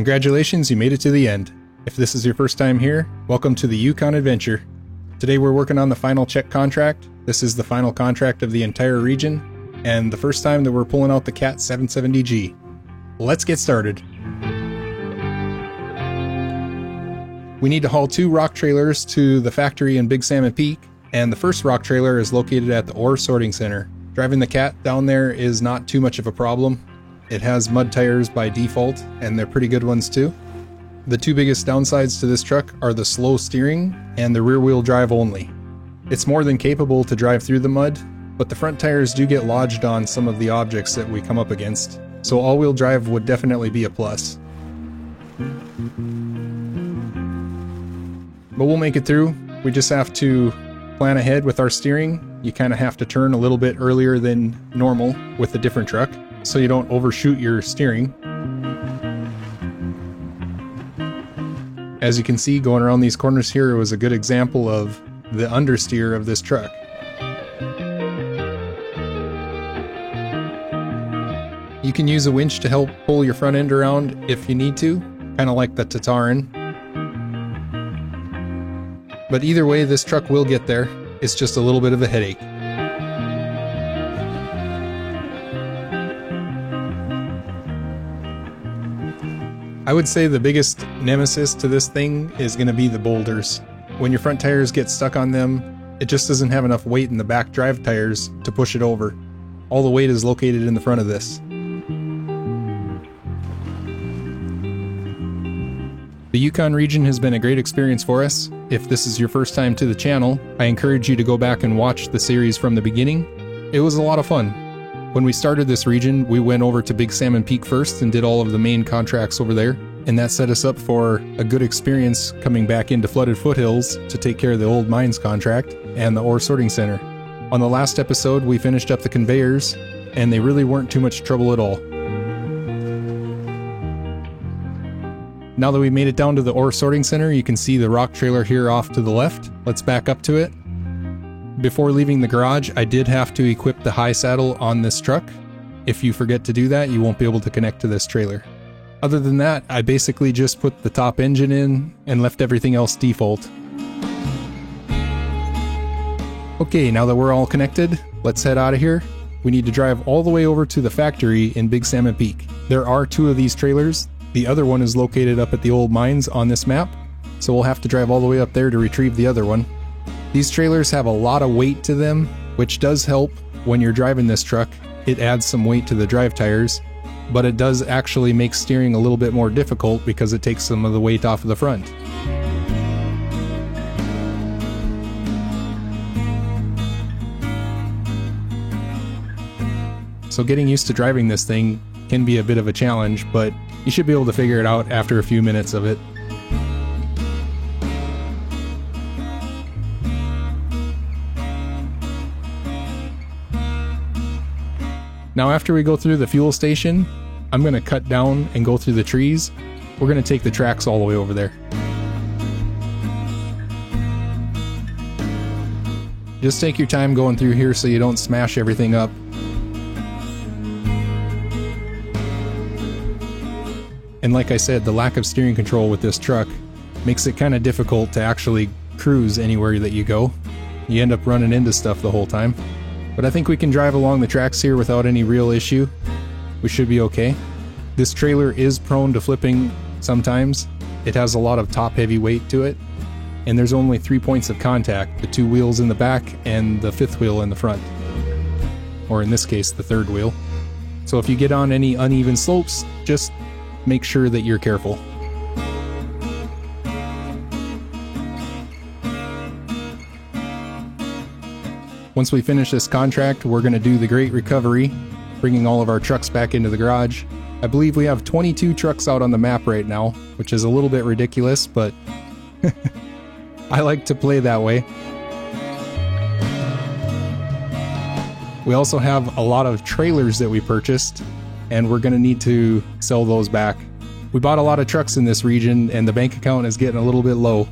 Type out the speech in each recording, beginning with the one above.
Congratulations, you made it to the end. If this is your first time here, welcome to the Yukon Adventure. Today we're working on the final check contract. This is the final contract of the entire region, and the first time that we're pulling out the CAT 770G. Let's get started. We need to haul 2 rock trailers to the factory in Big Salmon Peak, and the first rock trailer is located at the ore sorting center. Driving the CAT down there is not too much of a problem. It has mud tires by default, and they're pretty good ones too. The 2 biggest downsides to this truck are the slow steering and the rear-wheel drive only. It's more than capable to drive through the mud, but the front tires do get lodged on some of the objects that we come up against, so all-wheel drive would definitely be a plus. But we'll make it through. We just have to plan ahead with our steering. You kind of have to turn a little bit earlier than normal with a different truck, so you don't overshoot your steering. As you can see, going around these corners here was a good example of the understeer of this truck. You can use a winch to help pull your front end around if you need to, kind of like the Tataran. But either way, this truck will get there. It's just a little bit of a headache. I would say the biggest nemesis to this thing is going to be the boulders. When your front tires get stuck on them, it just doesn't have enough weight in the back drive tires to push it over. All the weight is located in the front of this. The Yukon region has been a great experience for us. If this is your first time to the channel, I encourage you to go back and watch the series from the beginning. It was a lot of fun. When we started this region, we went over to Big Salmon Peak first and did all of the main contracts over there, and that set us up for a good experience coming back into Flooded Foothills to take care of the old mines contract and the ore sorting center. On the last episode, we finished up the conveyors, and they really weren't too much trouble at all. Now that we made it down to the ore sorting center, you can see the rock trailer here off to the left. Let's back up to it. Before leaving the garage, I did have to equip the high saddle on this truck. If you forget to do that, you won't be able to connect to this trailer. Other than that, I basically just put the top engine in and left everything else default. Okay, now that we're all connected, let's head out of here. We need to drive all the way over to the factory in Big Salmon Peak. There are 2 of these trailers. The other one is located up at the old mines on this map, so we'll have to drive all the way up there to retrieve the other one. These trailers have a lot of weight to them, which does help when you're driving this truck. It adds some weight to the drive tires, but it does actually make steering a little bit more difficult because it takes some of the weight off of the front. So getting used to driving this thing can be a bit of a challenge, but you should be able to figure it out after a few minutes of it. Now after we go through the fuel station, I'm going to cut down and go through the trees. We're going to take the tracks all the way over there. Just take your time going through here so you don't smash everything up. And like I said, the lack of steering control with this truck makes it kind of difficult to actually cruise anywhere that you go. You end up running into stuff the whole time. But I think we can drive along the tracks here without any real issue. We should be okay. This trailer is prone to flipping sometimes. It has a lot of top-heavy weight to it. And there's only 3 points of contact, the 2 wheels in the back and the 5th wheel in the front. Or in this case, the 3rd wheel. So if you get on any uneven slopes, just make sure that you're careful. Once we finish this contract, we're going to do the Great Recovery, bringing all of our trucks back into the garage. I believe we have 22 trucks out on the map right now, which is a little bit ridiculous, but I like to play that way. We also have a lot of trailers that we purchased, and we're going to need to sell those back. We bought a lot of trucks in this region, and the bank account is getting a little bit low.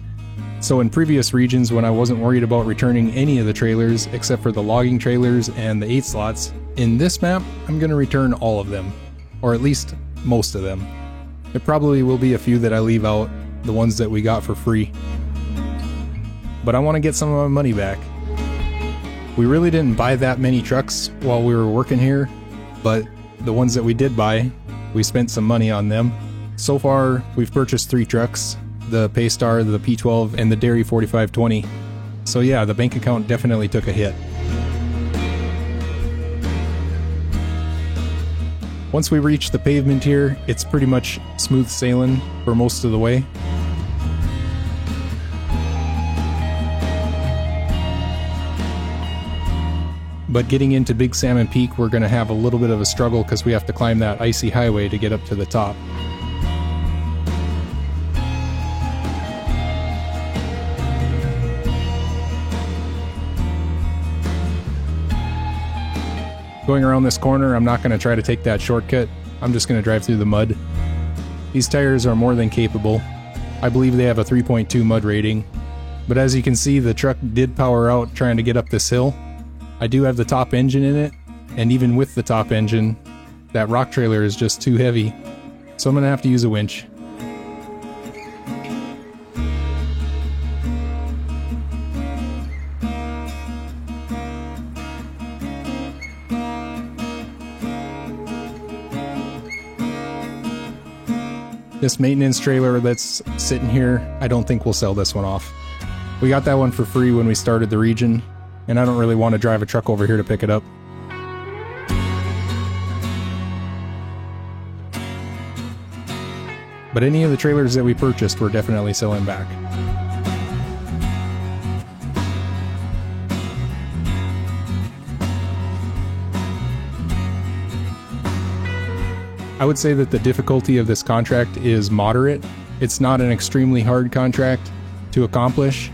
So in previous regions, when I wasn't worried about returning any of the trailers except for the logging trailers and the 8 slots, in this map, I'm going to return all of them, or at least most of them. There probably will be a few that I leave out, the ones that we got for free. But I want to get some of my money back. We really didn't buy that many trucks while we were working here, but the ones that we did buy, we spent some money on them. So far, we've purchased 3 trucks, the Paystar, the P12, and the Dairy 4520. So yeah, the bank account definitely took a hit. Once we reach the pavement here, it's pretty much smooth sailing for most of the way. But getting into Big Salmon Peak, we're going to have a little bit of a struggle because we have to climb that icy highway to get up to the top. Going around this corner, I'm not going to try to take that shortcut. I'm just going to drive through the mud. These tires are more than capable. I believe they have a 3.2 mud rating. But as you can see, the truck did power out trying to get up this hill. I do have the top engine in it, and even with the top engine, that rock trailer is just too heavy. So I'm going to have to use a winch. This maintenance trailer that's sitting here, I don't think we'll sell this one off. We got that one for free when we started the region, and I don't really want to drive a truck over here to pick it up. But any of the trailers that we purchased, we're definitely selling back. I would say that the difficulty of this contract is moderate. It's not an extremely hard contract to accomplish.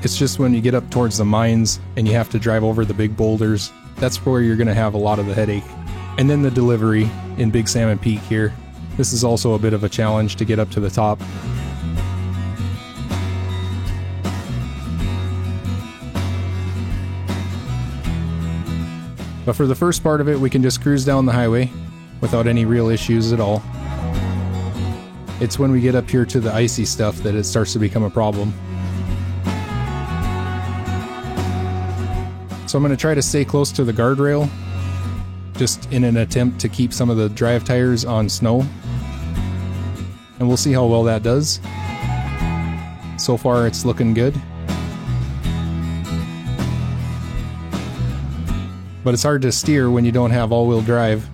It's just when you get up towards the mines and you have to drive over the big boulders, that's where you're going to have a lot of the headache. And then the delivery in Big Salmon Peak here. This is also a bit of a challenge to get up to the top. But for the first part of it, we can just cruise down the highway without any real issues at all. It's when we get up here to the icy stuff that it starts to become a problem. So I'm going to try to stay close to the guardrail, just in an attempt to keep some of the drive tires on snow. And we'll see how well that does. So far it's looking good. But it's hard to steer when you don't have all-wheel drive.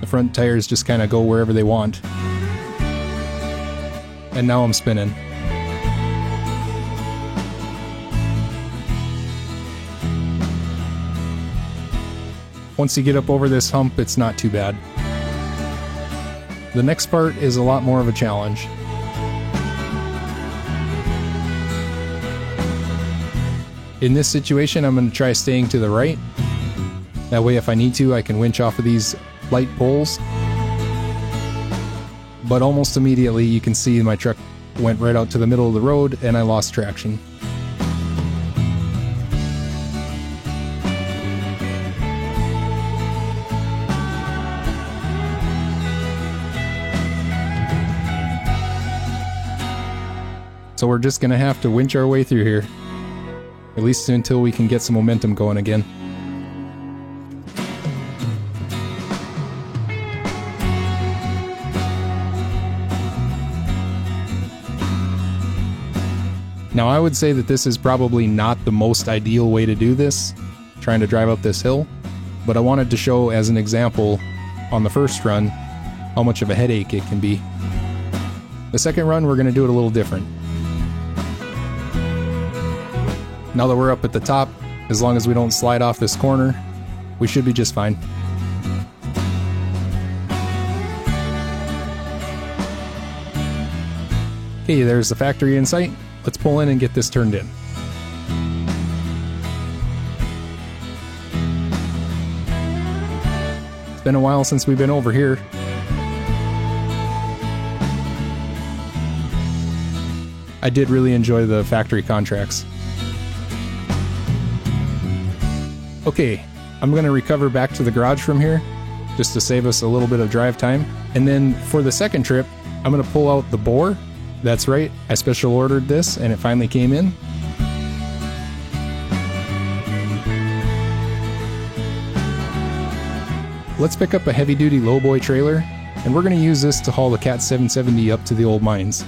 The front tires just kind of go wherever they want. And now I'm spinning. Once you get up over this hump, it's not too bad. The next part is a lot more of a challenge. In this situation, I'm going to try staying to the right. That way, if I need to, I can winch off of these light poles. But almost immediately you can see my truck went right out to the middle of the road and I lost traction. So we're just gonna have to winch our way through here, at least until we can get some momentum going again. Now I would say that this is probably not the most ideal way to do this, trying to drive up this hill, but I wanted to show as an example on the first run how much of a headache it can be. The second run we're going to do it a little different. Now that we're up at the top, as long as we don't slide off this corner, we should be just fine. Okay, there's the factory in sight. Let's pull in and get this turned in. It's been a while since we've been over here. I did really enjoy the factory contracts. Okay, I'm going to recover back to the garage from here, just to save us a little bit of drive time. And then for the second trip, I'm going to pull out the bore. That's right, I special ordered this and it finally came in. Let's pick up a heavy-duty lowboy trailer, and we're going to use this to haul the Cat 770 up to the old mines.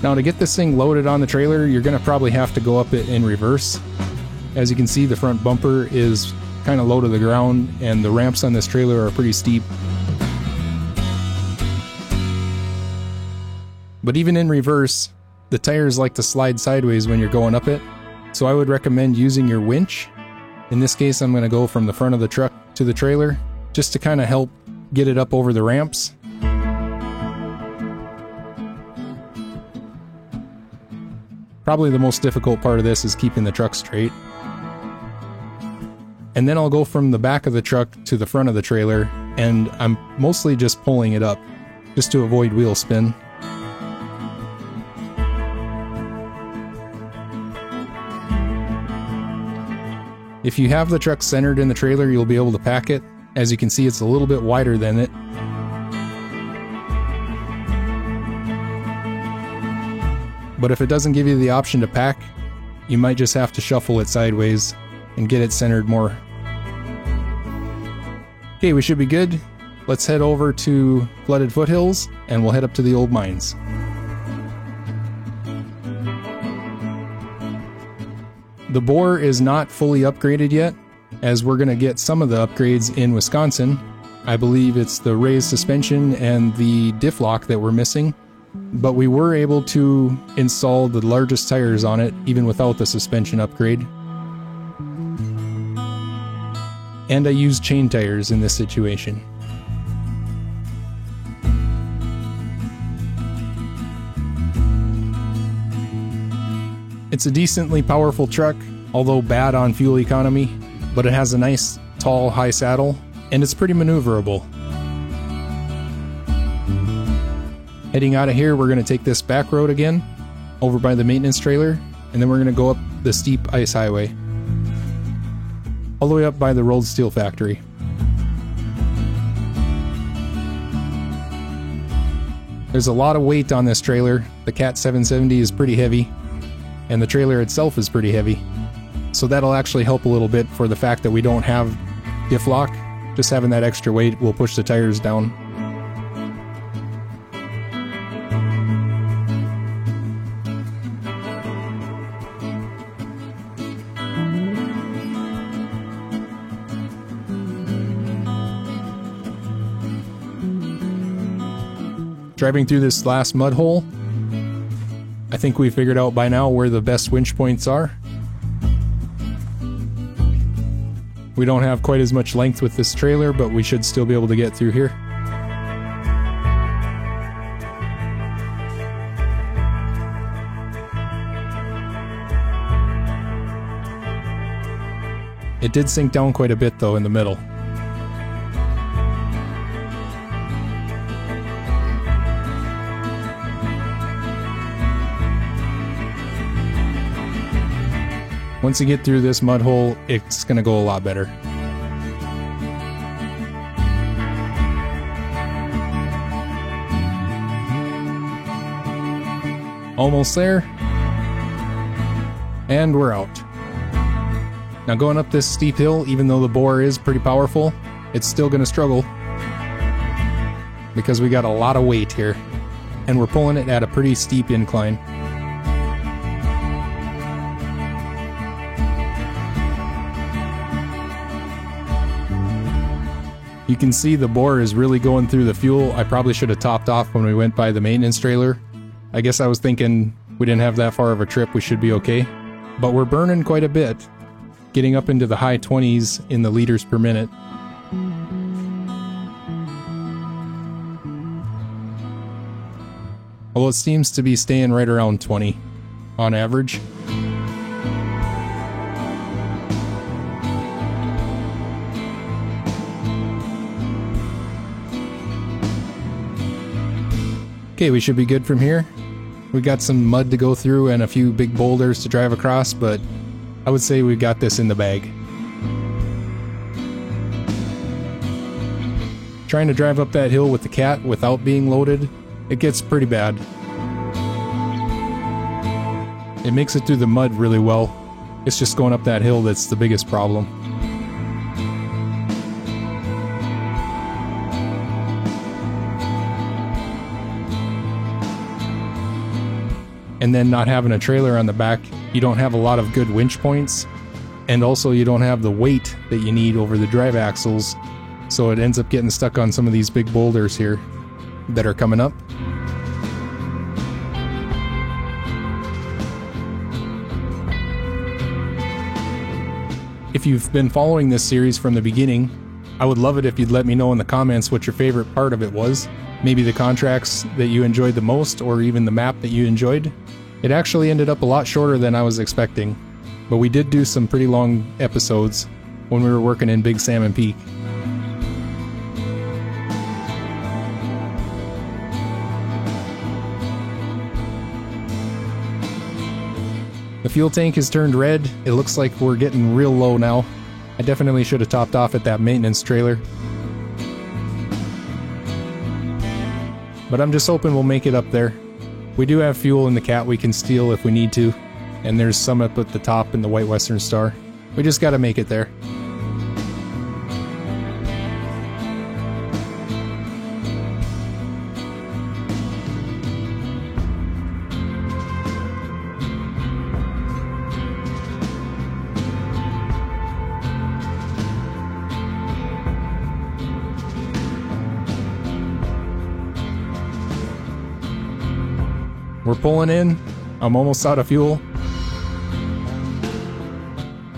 Now to get this thing loaded on the trailer, you're going to probably have to go up it in reverse. As you can see, the front bumper is kind of low to the ground, and the ramps on this trailer are pretty steep. But even in reverse, the tires like to slide sideways when you're going up it, so I would recommend using your winch. In this case, I'm going to go from the front of the truck to the trailer, just to kind of help get it up over the ramps. Probably the most difficult part of this is keeping the truck straight. And then I'll go from the back of the truck to the front of the trailer, and I'm mostly just pulling it up, just to avoid wheel spin. If you have the truck centered in the trailer, you'll be able to pack it. As you can see, it's a little bit wider than it. But if it doesn't give you the option to pack, you might just have to shuffle it sideways and get it centered more. Okay, we should be good. Let's head over to Flooded Foothills and we'll head up to the old mines. The bore is not fully upgraded yet, as we're going to get some of the upgrades in Wisconsin. I believe it's the raised suspension and the diff lock that we're missing, but we were able to install the largest tires on it even without the suspension upgrade. And I used chain tires in this situation. It's a decently powerful truck, although bad on fuel economy, but it has a nice, tall, high saddle, and it's pretty maneuverable. Heading out of here, we're going to take this back road again, over by the maintenance trailer, and then we're going to go up the steep ice highway, all the way up by the rolled steel factory. There's a lot of weight on this trailer. The Cat 770 is pretty heavy, and the trailer itself is pretty heavy. So that'll actually help a little bit for the fact that we don't have diff lock. Just having that extra weight will push the tires down. Driving through this last mud hole, I think we figured out by now where the best winch points are. We don't have quite as much length with this trailer, but we should still be able to get through here. It did sink down quite a bit though in the middle. Once you get through this mud hole, it's going to go a lot better. Almost there. And we're out. Now going up this steep hill, even though the bore is pretty powerful, it's still going to struggle, because we got a lot of weight here, and we're pulling it at a pretty steep incline. You can see the bore is really going through the fuel. I probably should have topped off when we went by the maintenance trailer. I guess I was thinking we didn't have that far of a trip, we should be okay. But we're burning quite a bit, getting up into the high 20s in the liters per minute. Although it seems to be staying right around 20 on average. Okay, we should be good from here. We got some mud to go through and a few big boulders to drive across, but I would say we got this in the bag. Trying to drive up that hill with the cat without being loaded, it gets pretty bad. It makes it through the mud really well. It's just going up that hill that's the biggest problem. And then not having a trailer on the back, you don't have a lot of good winch points, and also you don't have the weight that you need over the drive axles, so it ends up getting stuck on some of these big boulders here that are coming up. If you've been following this series from the beginning, I would love it if you'd let me know in the comments what your favorite part of it was. Maybe the contracts that you enjoyed the most, or even the map that you enjoyed. It actually ended up a lot shorter than I was expecting, but we did do some pretty long episodes when we were working in Big Salmon Peak. The fuel tank has turned red. It looks like we're getting real low now. I definitely should have topped off at that maintenance trailer. But I'm just hoping we'll make it up there. We do have fuel in the cat we can steal if we need to, and there's some up at the top in the White Western Star. We just gotta make it there. We're pulling in. I'm almost out of fuel.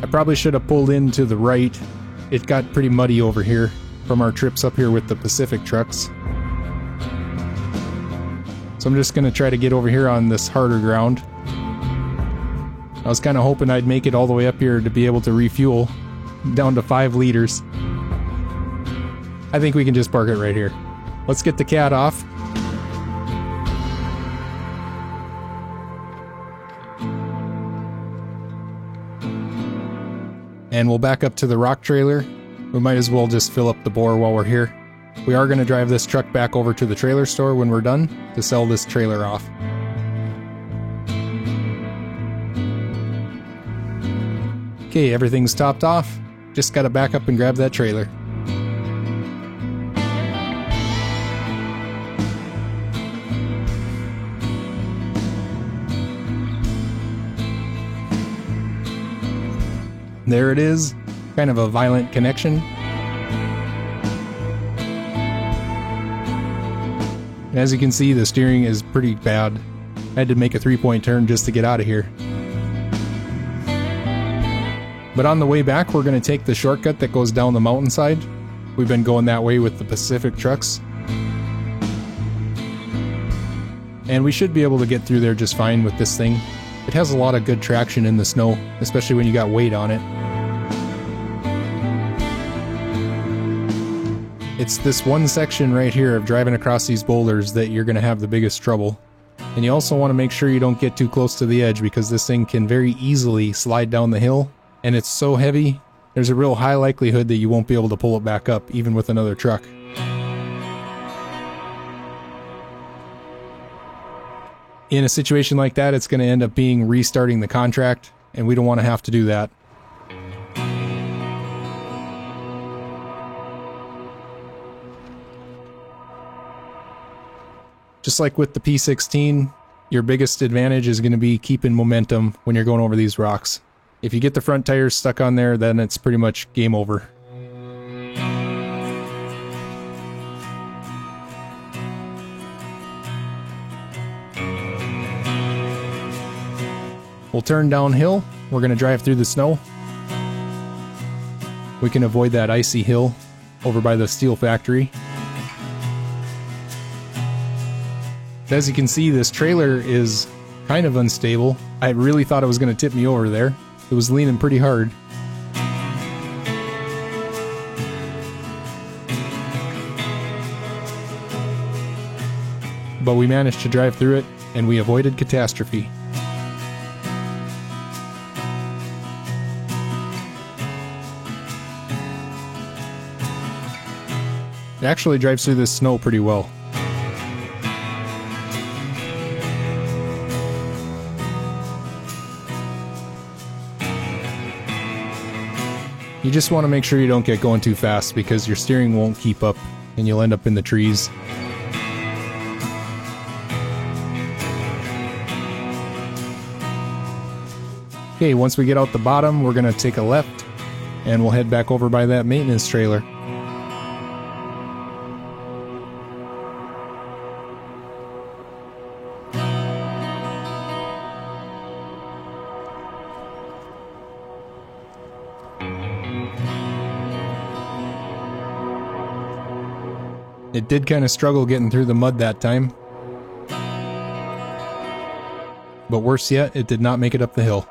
I probably should have pulled in to the right. It got pretty muddy over here from our trips up here with the Pacific trucks. So I'm just going to try to get over here on this harder ground. I was kind of hoping I'd make it all the way up here to be able to refuel down to 5 liters. I think we can just park it right here. Let's get the cat off. And we'll back up to the rock trailer. We might as well just fill up the bore while we're here. We are going to drive this truck back over to the trailer store when we're done to sell this trailer off. Okay, everything's topped off. Just gotta back up and grab that trailer. There it is, kind of a violent connection. And as you can see, the steering is pretty bad. I had to make a 3-point turn just to get out of here. But on the way back, we're going to take the shortcut that goes down the mountainside. We've been going that way with the Pacific trucks. And we should be able to get through there just fine with this thing. It has a lot of good traction in the snow, especially when you got weight on it. It's this one section right here of driving across these boulders that you're going to have the biggest trouble. And you also want to make sure you don't get too close to the edge, because this thing can very easily slide down the hill. And it's so heavy, there's a real high likelihood that you won't be able to pull it back up, even with another truck. In a situation like that, it's going to end up being restarting the contract, and we don't want to have to do that. Just like with the P16, your biggest advantage is going to be keeping momentum when you're going over these rocks. If you get the front tires stuck on there, then it's pretty much game over. We'll turn downhill. We're going to drive through the snow. We can avoid that icy hill over by the steel factory. As you can see, this trailer is kind of unstable. I really thought it was going to tip me over there. It was leaning pretty hard. But we managed to drive through it, and we avoided catastrophe. It actually drives through this snow pretty well. You just want to make sure you don't get going too fast because your steering won't keep up and you'll end up in the trees. Okay, once we get out the bottom, we're going to take a left and we'll head back over by that maintenance trailer. It did kind of struggle getting through the mud that time. But worse yet, it did not make it up the hill.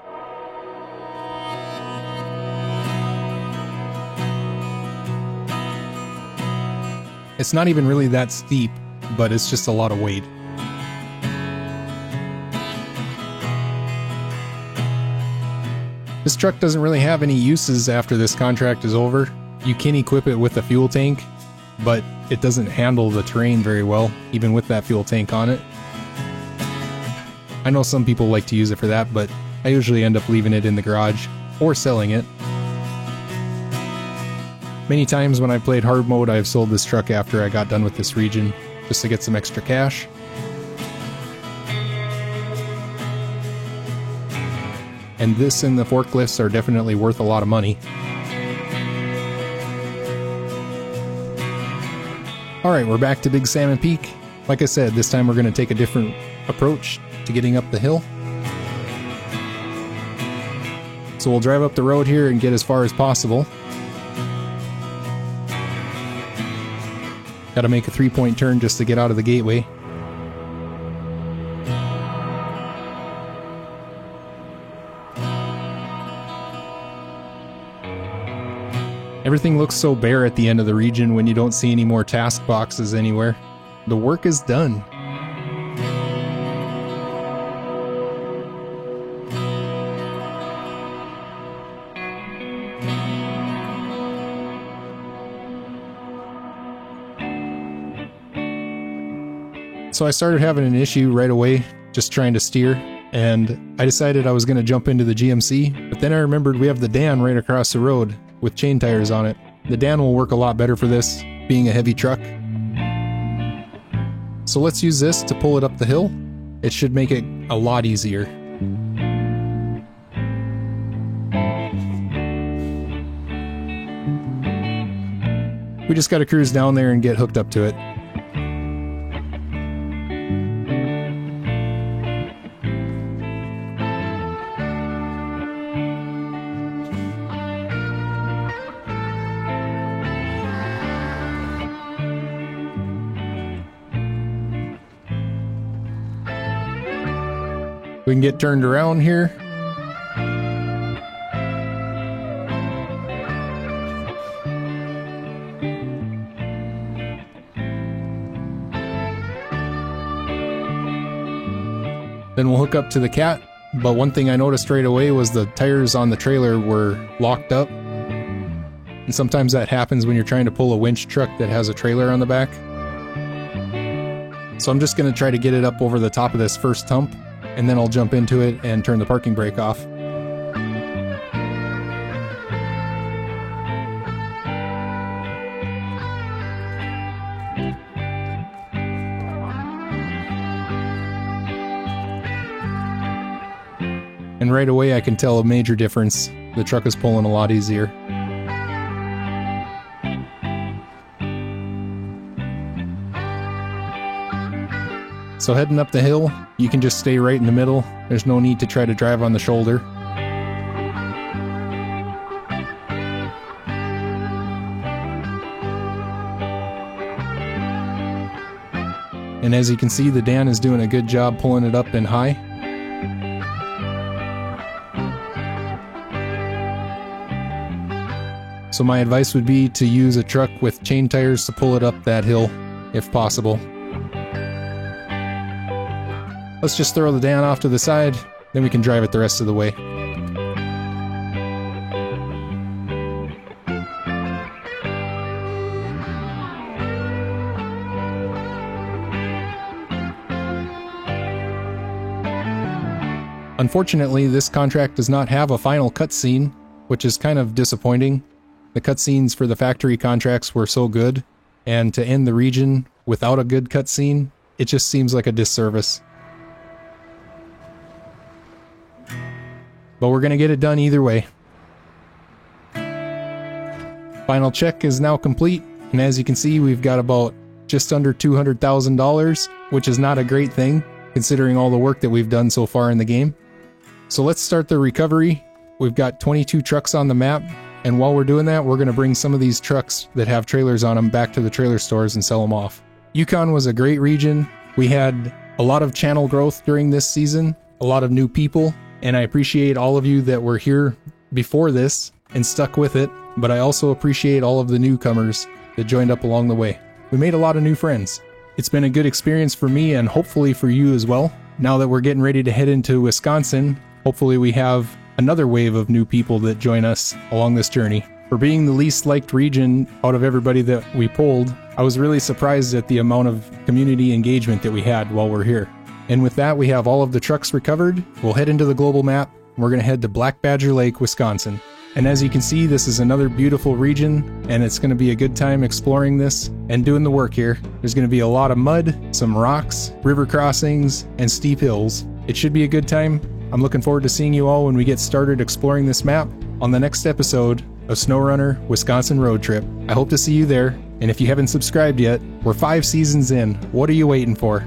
It's not even really that steep, but it's just a lot of weight. This truck doesn't really have any uses after this contract is over. You can equip it with a fuel tank, but it doesn't handle the terrain very well, even with that fuel tank on it. I know some people like to use it for that, but I usually end up leaving it in the garage or selling it. Many times when I played hard mode, I've sold this truck after I got done with this region, just to get some extra cash. And this and the forklifts are definitely worth a lot of money. Alright, we're back to Big Salmon Peak. Like I said, this time we're going to take a different approach to getting up the hill. So we'll drive up the road here and get as far as possible. Gotta make a 3-point turn just to get out of the gateway. Everything looks so bare at the end of the region when you don't see any more task boxes anywhere. The work is done. So I started having an issue right away, just trying to steer, and I decided I was going to jump into the GMC, but then I remembered we have the Dan right across the road with chain tires on it. The Dan will work a lot better for this, being a heavy truck. So let's use this to pull it up the hill. It should make it a lot easier. We just got to cruise down there and get hooked up to it. We can get turned around here. Then we'll hook up to the Cat, but one thing I noticed right away was the tires on the trailer were locked up. And sometimes that happens when you're trying to pull a winch truck that has a trailer on the back. So I'm just going to try to get it up over the top of this first hump, and then I'll jump into it and turn the parking brake off. And right away I can tell a major difference. The truck is pulling a lot easier. So heading up the hill, you can just stay right in the middle. There's no need to try to drive on the shoulder. And as you can see, the Dan is doing a good job pulling it up and high. So my advice would be to use a truck with chain tires to pull it up that hill, if possible. Let's just throw the Dan off to the side, then we can drive it the rest of the way. Unfortunately, this contract does not have a final cutscene, which is kind of disappointing. The cutscenes for the factory contracts were so good, and to end the region without a good cutscene, it just seems like a disservice. But we're going to get it done either way. Final check is now complete, and as you can see, we've got about just under $200,000, which is not a great thing, considering all the work that we've done so far in the game. So let's start the recovery. We've got 22 trucks on the map, and while we're doing that, we're going to bring some of these trucks that have trailers on them back to the trailer stores and sell them off. Yukon was a great region. We had a lot of channel growth during this season, a lot of new people, and I appreciate all of you that were here before this and stuck with it, but I also appreciate all of the newcomers that joined up along the way. We made a lot of new friends. It's been a good experience for me and hopefully for you as well. Now that we're getting ready to head into Wisconsin, hopefully we have another wave of new people that join us along this journey. For being the least liked region out of everybody that we polled, I was really surprised at the amount of community engagement that we had while we're here. And with that, we have all of the trucks recovered. We'll head into the global map. We're going to head to Black Badger Lake, Wisconsin. And as you can see, this is another beautiful region, and it's going to be a good time exploring this and doing the work here. There's going to be a lot of mud, some rocks, river crossings, and steep hills. It should be a good time. I'm looking forward to seeing you all when we get started exploring this map on the next episode of SnowRunner Wisconsin Road Trip. I hope to see you there, and if you haven't subscribed yet, we're 5 seasons in. What are you waiting for?